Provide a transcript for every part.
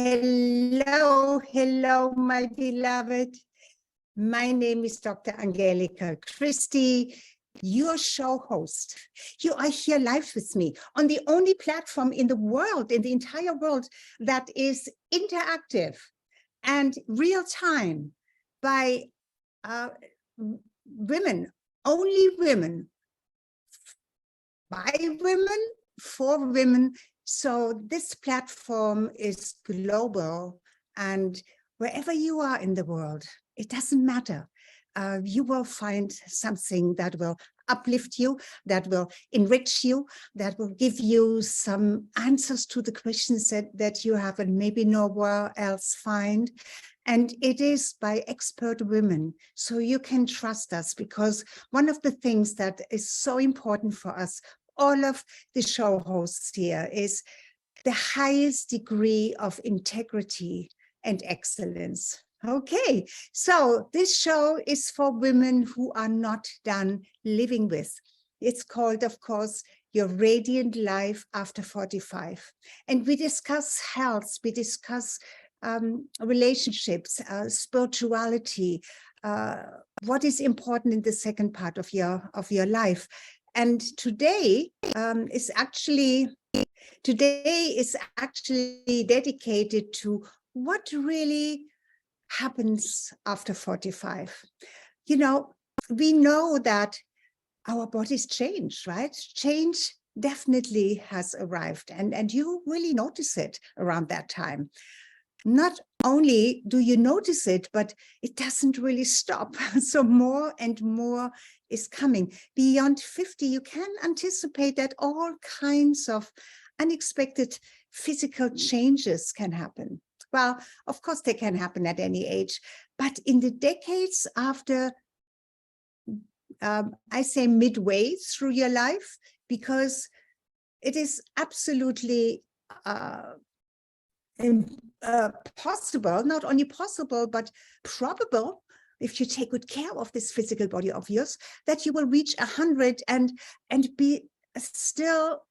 Hello, hello, my beloved. My name is Dr. Angelika Christie, your show host. You are here live with me on the only platform in the world, in the entire world, that is interactive and real time by women, only women, by women, for women. So this platform is global, and wherever you are in the world, it doesn't matter. You will find something that will uplift you, that will enrich you, that will give you some answers to the questions that you have and maybe nowhere else find. And it is by expert women. So you can trust us, because one of the things that is so important for us, all of the show hosts here, is the highest degree of integrity and excellence. Okay, so this show is for women who are not done living with. It's called, of course, Your Radiant Life After 45. And we discuss health, we discuss relationships, spirituality, what is important in the second part of your life. And today is actually dedicated to what really happens after 45. You know, we know that our bodies change, right? Change definitely has arrived, and you really notice it around that time. Not only do you notice it, but it doesn't really stop. So more and more is coming. Beyond 50, you can anticipate that all kinds of unexpected physical changes can happen. Well, of course, they can happen at any age, but in the decades after, I say midway through your life, because it is absolutely possible, not only possible, but probable, if you take good care of this physical body of yours, that you will reach 100 and be still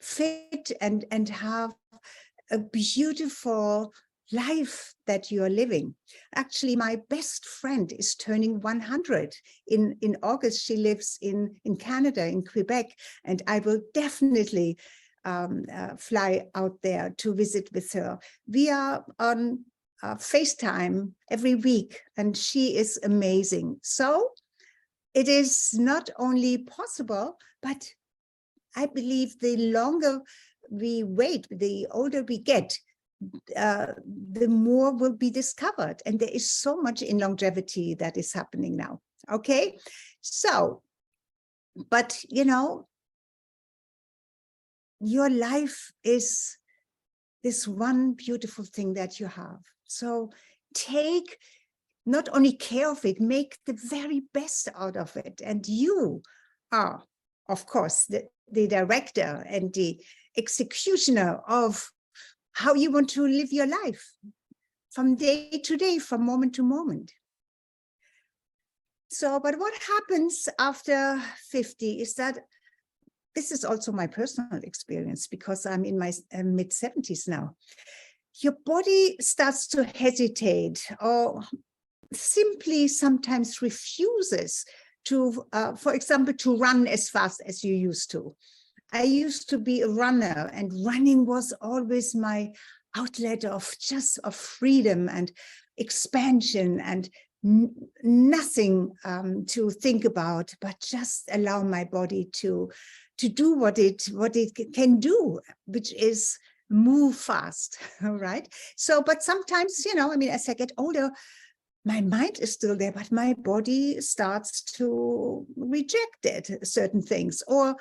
fit and have a beautiful life that you are living. Actually, my best friend is turning 100 in August. She lives in Canada, in Quebec, and I will definitely fly out there to visit with her. We are on FaceTime every week, and she is amazing. So it is not only possible, but I believe the longer we wait, the older we get, the more will be discovered. And there is so much in longevity that is happening now. Okay, so, but you know, your life is this one beautiful thing that you have. So take not only care of it, make the very best out of it. And you are, of course, the director and the executioner of how you want to live your life from day to day, from moment to moment. So, but what happens after 50 is that this is also my personal experience, because I'm in my mid-70s now. Your body starts to hesitate, or simply sometimes refuses to, for example, to run as fast as you used to. I used to be a runner, and running was always my outlet of freedom and expansion, and nothing to think about, but just allow my body to do what it can do, which is move fast. All right. So, but sometimes, you know, I mean, as I get older, my mind is still there, but my body starts to reject it, certain things. Or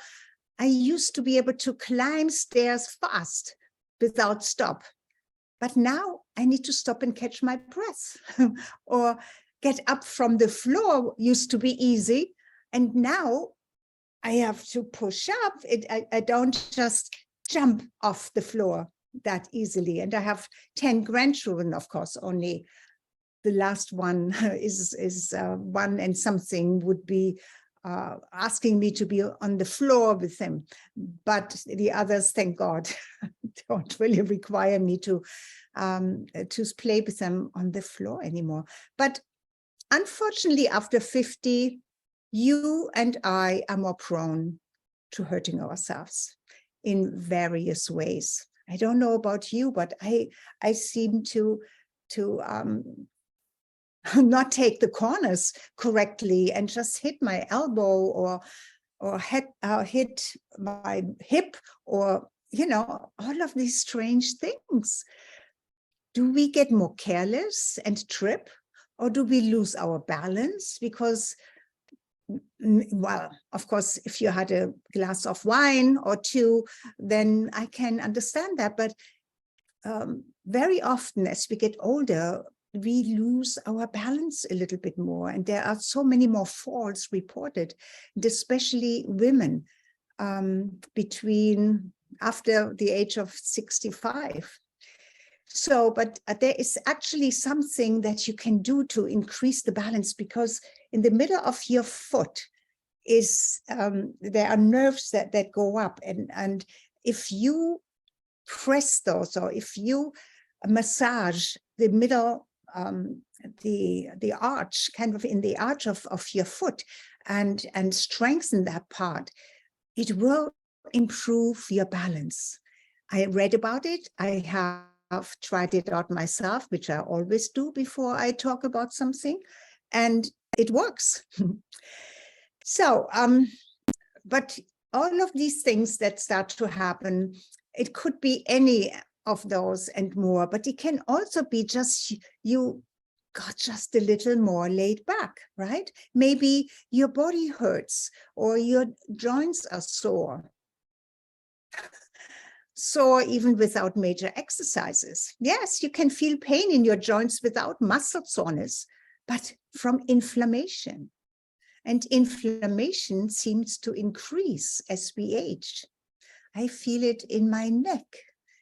I used to be able to climb stairs fast without stop. But now I need to stop and catch my breath. Or get up from the floor used to be easy. And now I have to push up. I don't just jump off the floor that easily. And I have 10 grandchildren, of course. Only the last one is 1 and something would be asking me to be on the floor with them. But the others, thank God, don't really require me to play with them on the floor anymore. But unfortunately, after 50, you and I are more prone to hurting ourselves in various ways. I don't know about you, but I seem to not take the corners correctly and just hit my elbow or hit my hip, or all of these strange things. Do we get more careless and trip, or do we lose our balance? Because, well, of course, if you had a glass of wine or two, then I can understand that. But very often as we get older, we lose our balance a little bit more. And there are so many more falls reported, and especially women after the age of 65. So, but there is actually something that you can do to increase the balance, because in the middle of your foot there are nerves that go up, and if you press those, or if you massage the middle, the arch, kind of in the arch of your foot, and strengthen that part, it will improve your balance. I read about it. I have tried it out myself, which I always do before I talk about something, and it works. So, but all of these things that start to happen, it could be any of those and more, but it can also be just you got just a little more laid back, right? Maybe your body hurts, or your joints are sore. Sore even without major exercises. Yes, you can feel pain in your joints without muscle soreness, but from inflammation. And inflammation seems to increase as we age. I feel it in my neck.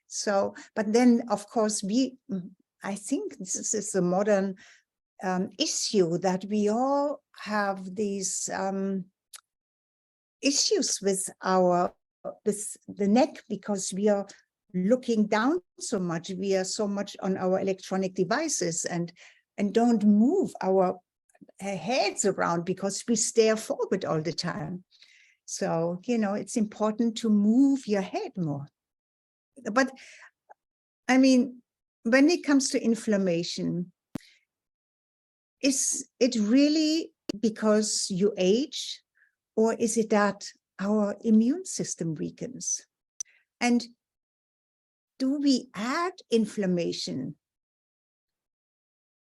So, but then, of course, I think this is a modern issue, that we all have these issues with the neck, because we are looking down so much. We are so much on our electronic devices and don't move our heads around, because we stare forward all the time. So, it's important to move your head more. But I mean, when it comes to inflammation, is it really because you age, or is it that our immune system weakens? And do we add inflammation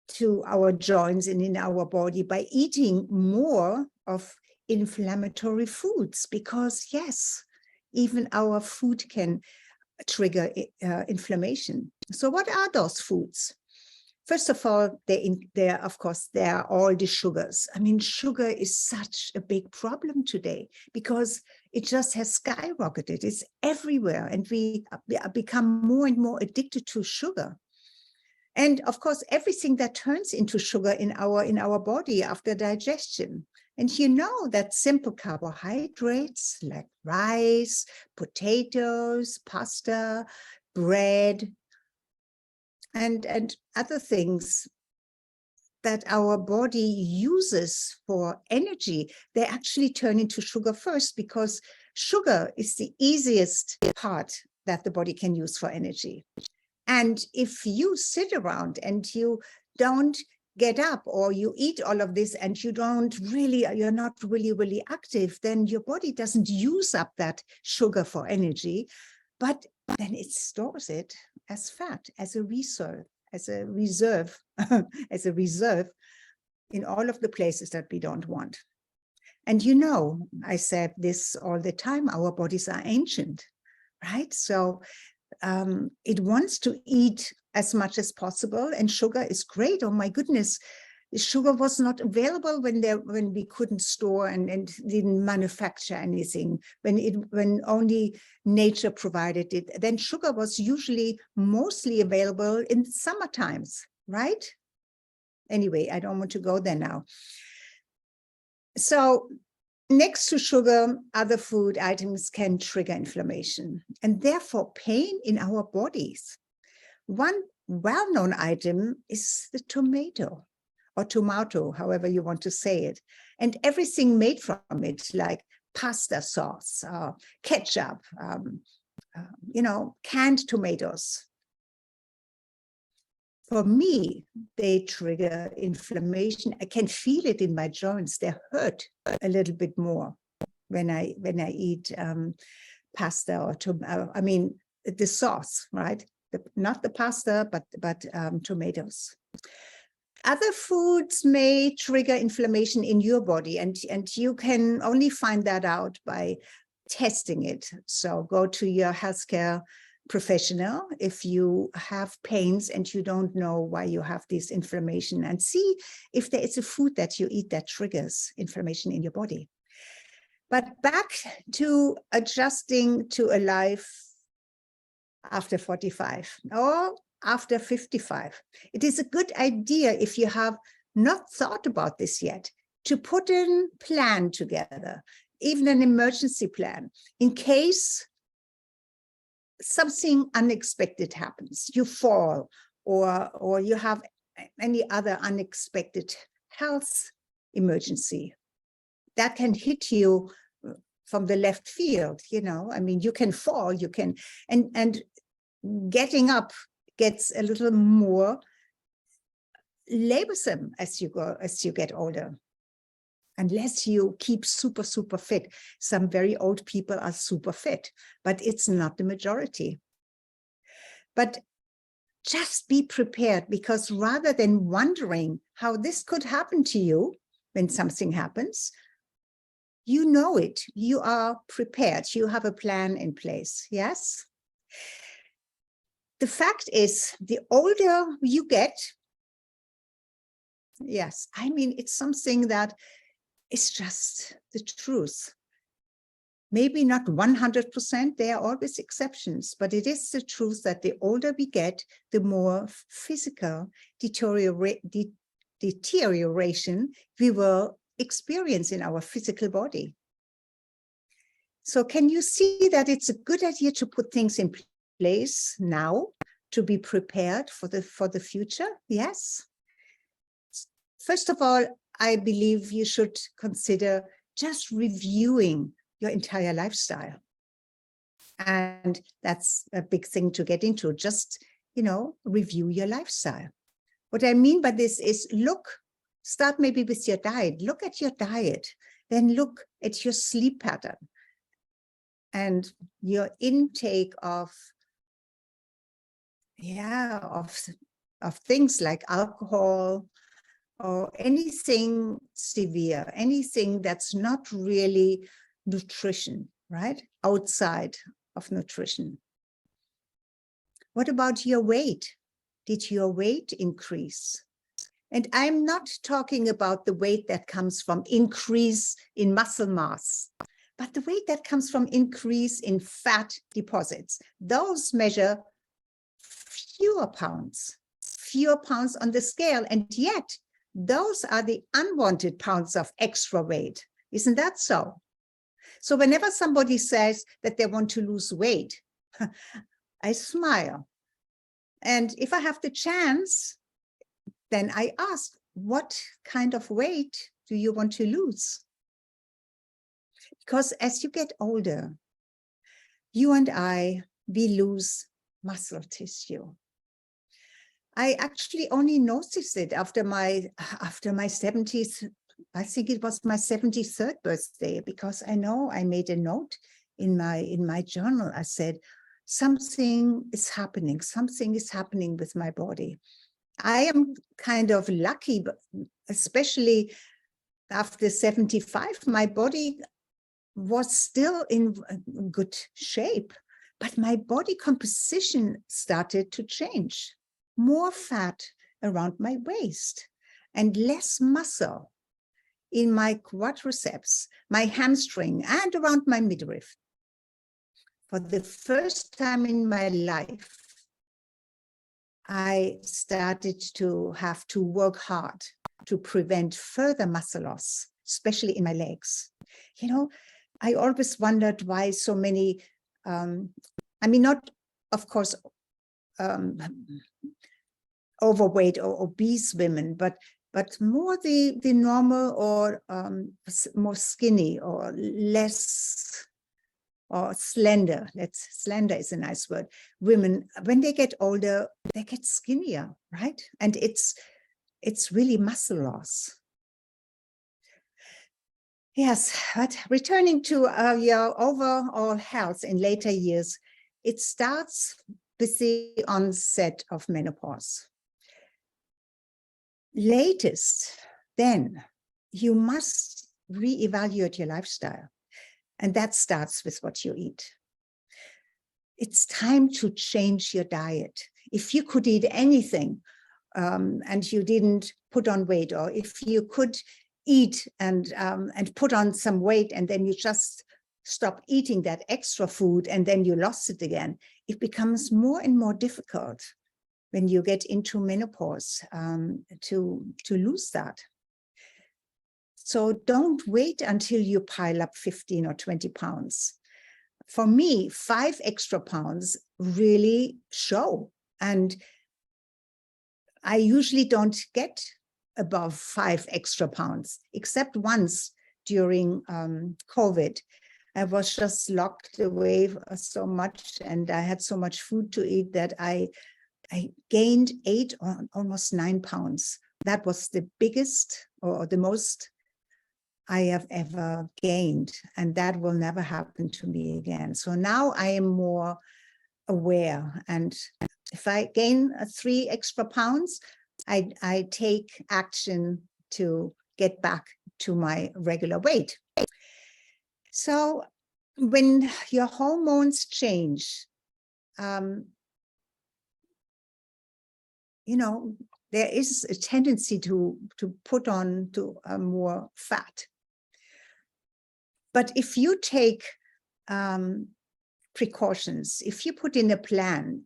to our joints and in our body by eating more of inflammatory foods? Because yes, even our food can trigger inflammation. So what are those foods? First of all, of course, there are all the sugars. I mean, sugar is such a big problem today, because it just has skyrocketed. It's everywhere, and we become more and more addicted to sugar. And of course, everything that turns into sugar in our body after digestion. And that simple carbohydrates like rice, potatoes, pasta, bread, and other things that our body uses for energy, they actually turn into sugar first, because sugar is the easiest part that the body can use for energy. And if you sit around and you don't get up, or you eat all of this and you're not really active, then your body doesn't use up that sugar for energy, but then it stores it as fat, as a reserve, as a reserve in all of the places that we don't want. And I said this all the time, our bodies are ancient, right? So it wants to eat as much as possible, and sugar is great. Oh my goodness, sugar was not available when we couldn't store and didn't manufacture anything, when only nature provided it. Then sugar was usually mostly available in summer times, right? Anyway, I don't want to go there now. So next to sugar, other food items can trigger inflammation and therefore pain in our bodies. One well-known item is the tomato or tomato, however you want to say it, and everything made from it, like pasta sauce, ketchup, canned tomatoes. For me, they trigger inflammation. I can feel it in my joints. They hurt a little bit more when I eat pasta or the sauce, right? Not the pasta, but tomatoes. Other foods may trigger inflammation in your body, and you can only find that out by testing it. So go to your healthcare professional if you have pains and you don't know why you have this inflammation, and see if there is a food that you eat that triggers inflammation in your body. But back to adjusting to a life after 45 or after 55. It is a good idea, if you have not thought about this yet, to put a plan together, even an emergency plan, in case something unexpected happens. You fall, or you have any other unexpected health emergency that can hit you from the left field. You can fall, you can, and getting up gets a little more laborsome as you get older, unless you keep super fit. Some very old people are super fit, but it's not the majority. But just be prepared, because rather than wondering how this could happen to you when something happens, you know it, you are prepared, you have a plan in place. Yes? The fact is, the older you get, yes, it's something that is just the truth. Maybe not 100%, there are always exceptions, but it is the truth that the older we get, the more physical deterioration we will experience in our physical body. So can you see that it's a good idea to put things in place now to be prepared for the future? Yes. First of all, I believe you should consider just reviewing your entire lifestyle. And that's a big thing to get into. Just, review your lifestyle. What I mean by this is start maybe with your diet. Look at your diet, then look at your sleep pattern and your intake of things like alcohol or anything severe, anything that's not really nutrition, right? Outside of nutrition. What about your weight? Did your weight increase? And I'm not talking about the weight that comes from increase in muscle mass, but the weight that comes from increase in fat deposits. Those measure fewer pounds on the scale, and yet those are the unwanted pounds of extra weight. Isn't that so? So whenever somebody says that they want to lose weight, I smile. And if I have the chance, then I ask, what kind of weight do you want to lose? Because as you get older, you and we lose muscle tissue. I actually only noticed it after my 70th, I think it was my 73rd birthday, because I know I made a note in my journal. I said, something is happening with my body. I am kind of lucky, but especially after 75, my body was still in good shape, but my body composition started to change. More fat around my waist and less muscle in my quadriceps, my hamstring, and around my midriff. For the first time in my life, I started to have to work hard to prevent further muscle loss, especially in my legs. You know, I always wondered why so many, I mean, not, of course, overweight or obese women, but more the normal or more skinny or less or slender. Slender is a nice word. Women, when they get older, they get skinnier, right? And it's really muscle loss. Yes, but returning to your overall health in later years, it starts with the onset of menopause. Latest, then you must reevaluate your lifestyle. And that starts with what you eat. It's time to change your diet. If you could eat anything and you didn't put on weight, or if you could eat and put on some weight and then you just stop eating that extra food and then you lost it again, it becomes more and more difficult when you get into menopause to lose that. So don't wait until you pile up 15 or 20 pounds. For me, 5 extra pounds really show. And I usually don't get above 5 extra pounds, except once during COVID. I was just locked away so much and I had so much food to eat that I gained 8 or almost 9 pounds. That was the biggest or the most I have ever gained, and that will never happen to me again. So now I am more aware, and if I gain 3 extra pounds, I take action to get back to my regular weight. So when your hormones change, you know, there is a tendency to put on more fat. But if you take precautions, if you put in a plan,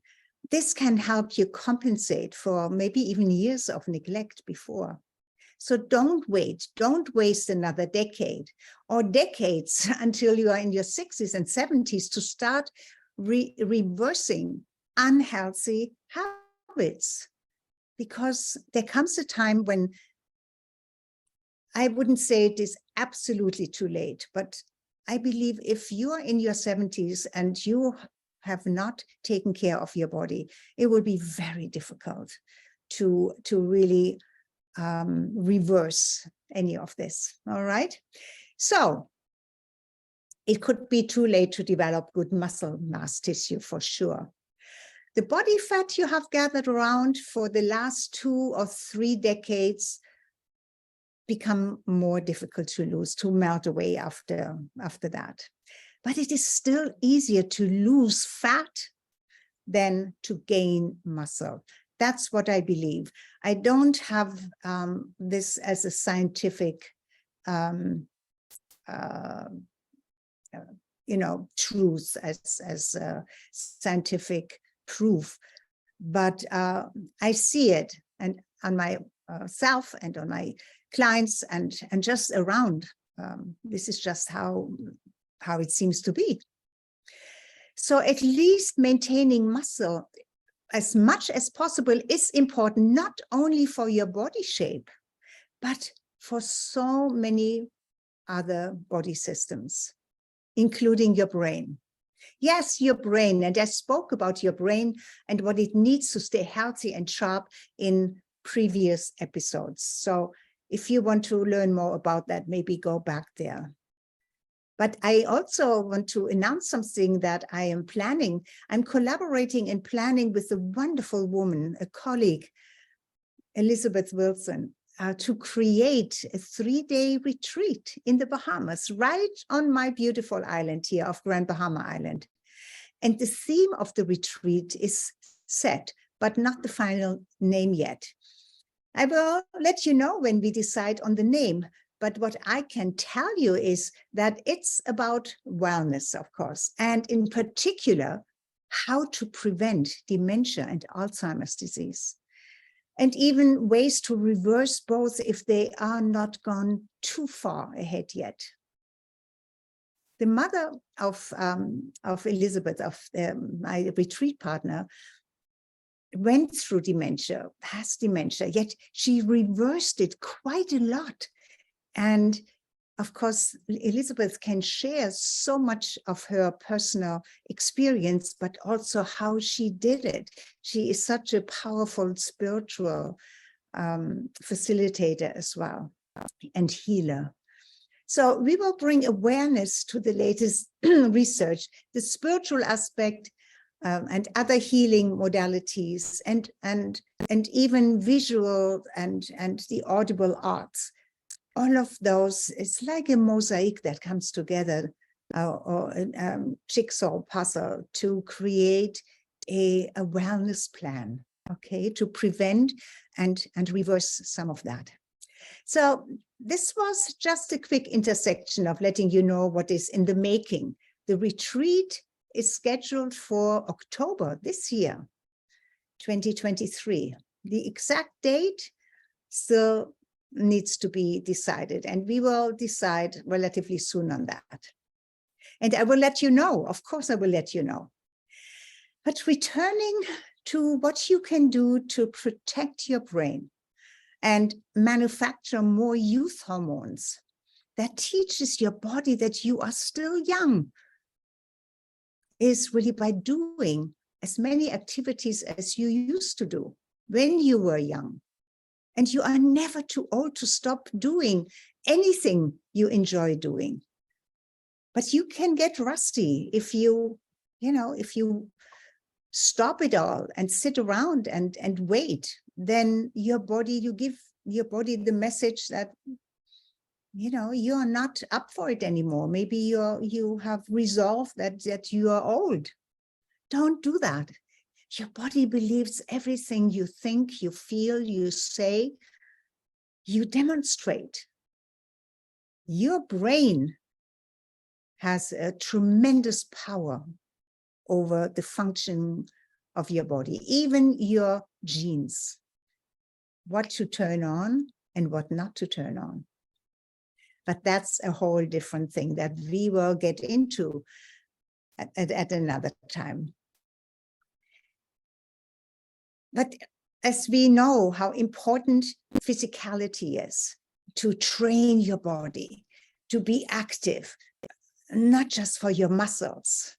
this can help you compensate for maybe even years of neglect before. So don't wait, don't waste another decade or decades until you are in your 60s and 70s to start reversing unhealthy habits. Because there comes a time when I wouldn't say it is absolutely too late, but I believe if you are in your 70s and you have not taken care of your body, it will be very difficult to really reverse any of this. All right. So it could be too late to develop good muscle mass tissue for sure. The body fat you have gathered around for the last 2 or 3 decades become more difficult to lose, to melt away after that. But it is still easier to lose fat than to gain muscle. That's what I believe. I don't have this as a scientific, truth, as scientific proof, but I see it and on myself and on my clients and just around. This is just how it seems to be. So at least maintaining muscle as much as possible is important, not only for your body shape, but for so many other body systems, including your brain. Yes, your brain, and I spoke about your brain and what it needs to stay healthy and sharp in previous episodes. So if you want to learn more about that, maybe go back there. But I also want to announce something that I am planning. I'm collaborating and planning with a wonderful woman, a colleague, Elizabeth Wilson, to create a 3-day retreat in the Bahamas, right on my beautiful island here of Grand Bahama Island. And the theme of the retreat is set, but not the final name yet. I will let you know when we decide on the name, but what I can tell you is that it's about wellness, of course, and in particular, how to prevent dementia and Alzheimer's disease, and even ways to reverse both if they are not gone too far ahead yet. The mother of Elizabeth, my retreat partner, went through dementia, has dementia, yet she reversed it quite a lot. And of course, Elizabeth can share so much of her personal experience, but also how she did it. She is such a powerful spiritual facilitator as well, and healer. So we will bring awareness to the latest research, the spiritual aspect, and other healing modalities, and even visual and the audible arts. All of those, it's like a mosaic that comes together, or a jigsaw puzzle to create a wellness plan, okay, to prevent and reverse some of that. So this was just a quick intersection of letting you know what is in the making. The retreat is scheduled for October this year, 2023. The exact date still needs to be decided, and we will decide relatively soon on that. And I will let you know, of course I will let you know. But returning to what you can do to protect your brain and manufacture more youth hormones that teaches your body that you are still young, is really by doing as many activities as you used to do when you were young. And you are never too old to stop doing anything you enjoy doing. But you can get rusty if you stop it all and sit around and wait. Then you give your body the message that, you are not up for it anymore. Maybe you have resolved that you are old. Don't do that. Your body believes everything you think, you feel, you say, you demonstrate. Your brain has a tremendous power over the function of your body, even your genes, what to turn on and what not to turn on. But that's a whole different thing that we will get into at another time. But as we know how important physicality is, to train your body, to be active, not just for your muscles.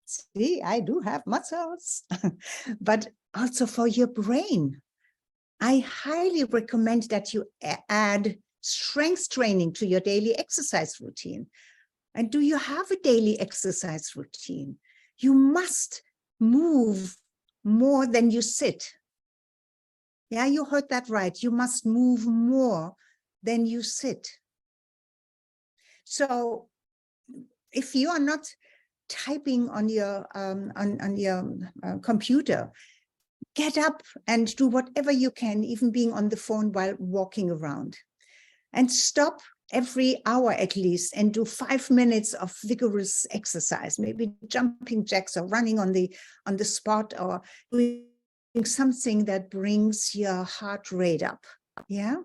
See, I do have muscles, but also for your brain. I highly recommend that you add strength training to your daily exercise routine. And do you have a daily exercise routine? You must move more than you sit. Yeah, you heard that right. You must move more than you sit. So if you are not typing on your computer, get up and do whatever you can, even being on the phone while walking around. And stop every hour at least and do 5 minutes of vigorous exercise, maybe jumping jacks or running on the spot, or doing something that brings your heart rate up. Yeah,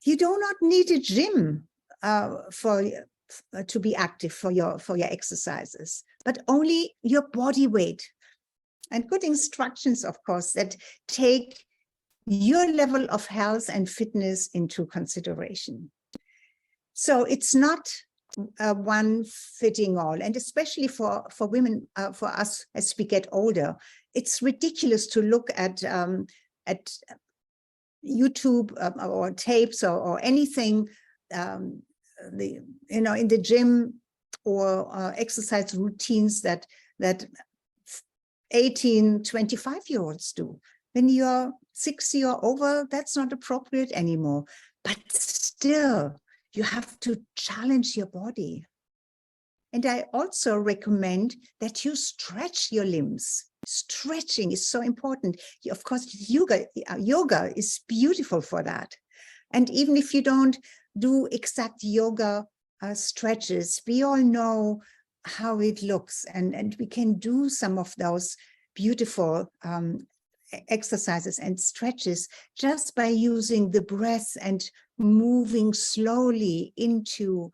you do not need a gym to be active for your exercises, but only your body weight, and good instructions, of course, that take your level of health and fitness into consideration. So it's not one fitting all, and especially for women, for us as we get older, it's ridiculous to look at YouTube or tapes or anything, in the gym, or exercise routines that 18, 25-year-olds do. When you're 60 or over, that's not appropriate anymore. But still, you have to challenge your body. And I also recommend that you stretch your limbs. Stretching is so important. Of course, yoga is beautiful for that. And even if you don't do exact yoga stretches, we all know how it looks. And we can do some of those beautiful exercises and stretches just by using the breath and moving slowly into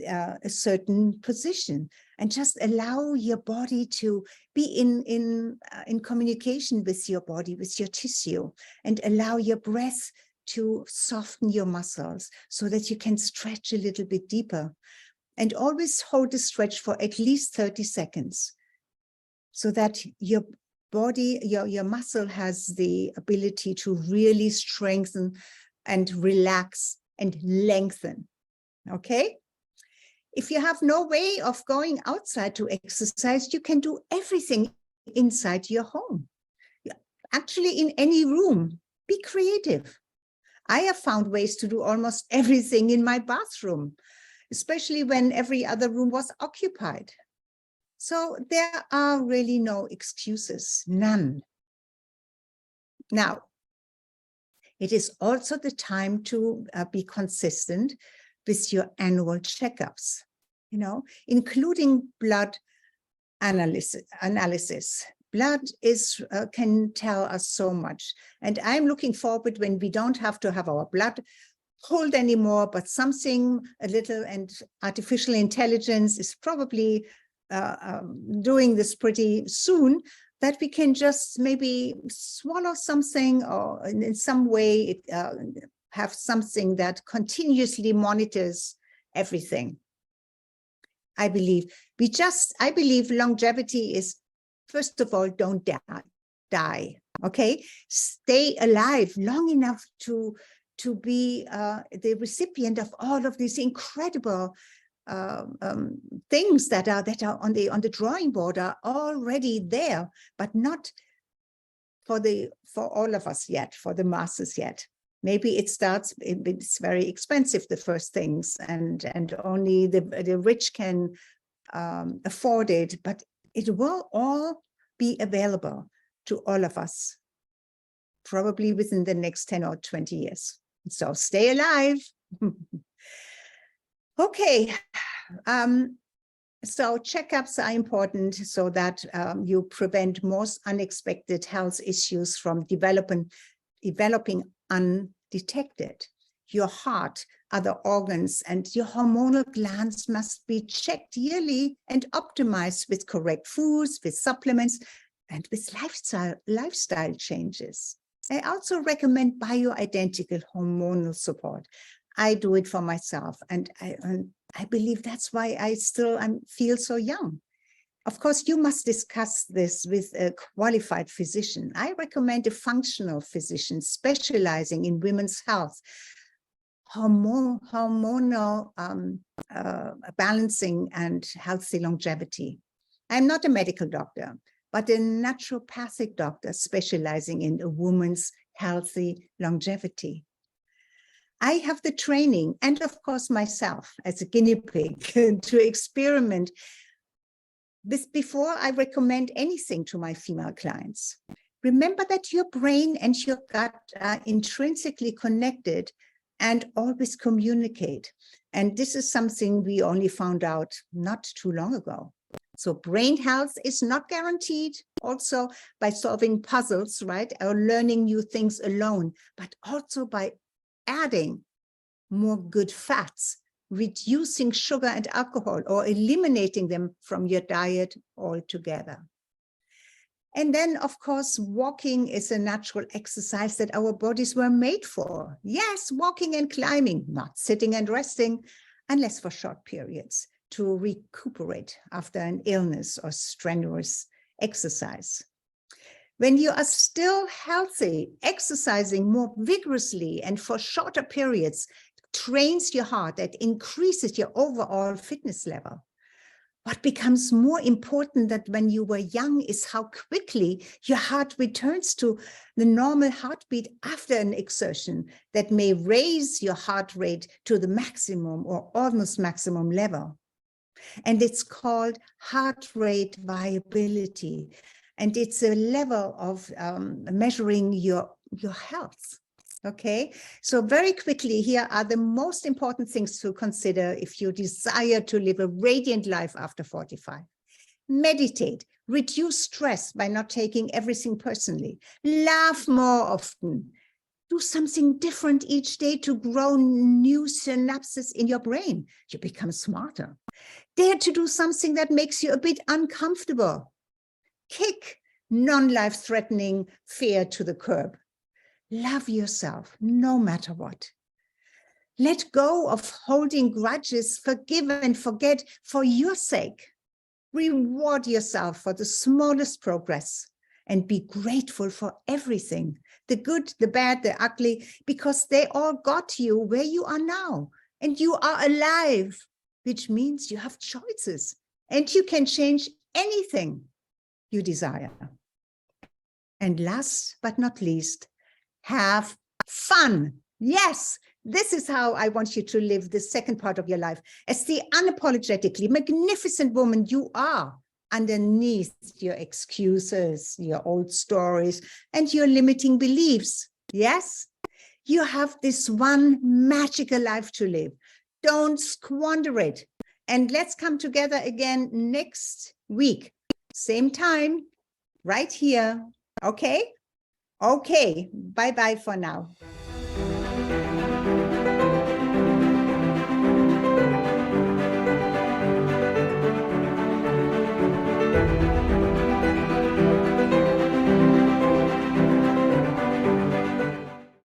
a certain position, and just allow your body to be in communication with your body, with your tissue, and allow your breath to soften your muscles so that you can stretch a little bit deeper. And always hold the stretch for at least 30 seconds so that your body, your muscle has the ability to really strengthen and relax and lengthen. Okay? If you have no way of going outside to exercise, you can do everything inside your home. Actually, in any room, be creative. I have found ways to do almost everything in my bathroom, especially when every other room was occupied. So there are really no excuses, none. Now, it is also the time to be consistent with your annual checkups, including blood analysis. Blood can tell us so much. And I'm looking forward when we don't have to have our blood pulled anymore, but something a little, and artificial intelligence is probably doing this pretty soon, that we can just maybe swallow something, or in some way have something that continuously monitors everything. I believe longevity is, first of all, don't die, okay? Stay alive long enough to be the recipient of all of these incredible things that are on the drawing board, are already there, but not for all of us yet, for the masses yet. Maybe it's very expensive, the first things, and only the rich can afford it, but it will all be available to all of us, probably within the next 10 or 20 years. So stay alive. Okay. So checkups are important so that you prevent most unexpected health issues from developing undetected. Your heart, other organs, and your hormonal glands must be checked yearly and optimized with correct foods, with supplements, and with lifestyle changes. I also recommend bioidentical hormonal support. I do it for myself, and I believe that's why I still feel so young. Of course, you must discuss this with a qualified physician. I recommend a functional physician specializing in women's health, hormonal balancing, and healthy longevity. I'm not a medical doctor, but a naturopathic doctor specializing in a woman's healthy longevity. I have the training, and of course myself as a guinea pig, to experiment this before I recommend anything to my female clients. Remember that your brain and your gut are intrinsically connected and always communicate. And this is something we only found out not too long ago. So brain health is not guaranteed also by solving puzzles, right, or learning new things alone, but also by adding more good fats, reducing sugar and alcohol, or eliminating them from your diet altogether. And then, of course, walking is a natural exercise that our bodies were made for. Yes, walking and climbing, not sitting and resting, unless for short periods, to recuperate after an illness or strenuous exercise. When you are still healthy, exercising more vigorously and for shorter periods trains your heart, that increases your overall fitness level. What becomes more important than when you were young is how quickly your heart returns to the normal heartbeat after an exertion that may raise your heart rate to the maximum or almost maximum level. And it's called heart rate variability. And it's a level of measuring your health. Okay, so very quickly, here are the most important things to consider if you desire to live a radiant life after 45. Meditate, reduce stress by not taking everything personally, laugh more often, Do something different each day to grow new synapses in your brain. You become smarter. Dare to do something that makes you a bit uncomfortable. Kick non-life-threatening fear to the curb. Love yourself no matter what. Let go of holding grudges, forgive and forget for your sake. Reward yourself for the smallest progress and be grateful for everything, the good, the bad, the ugly, because they all got you where you are now. And you are alive, which means you have choices and you can change anything you desire. And last but not least, have fun. Yes, this is how I want you to live the second part of your life as the unapologetically magnificent woman you are, underneath your excuses, your old stories, and your limiting beliefs. Yes, you have this one magical life to live. Don't squander it. And let's come together again next week. Same time, right here. Okay? Okay. Bye-bye for now.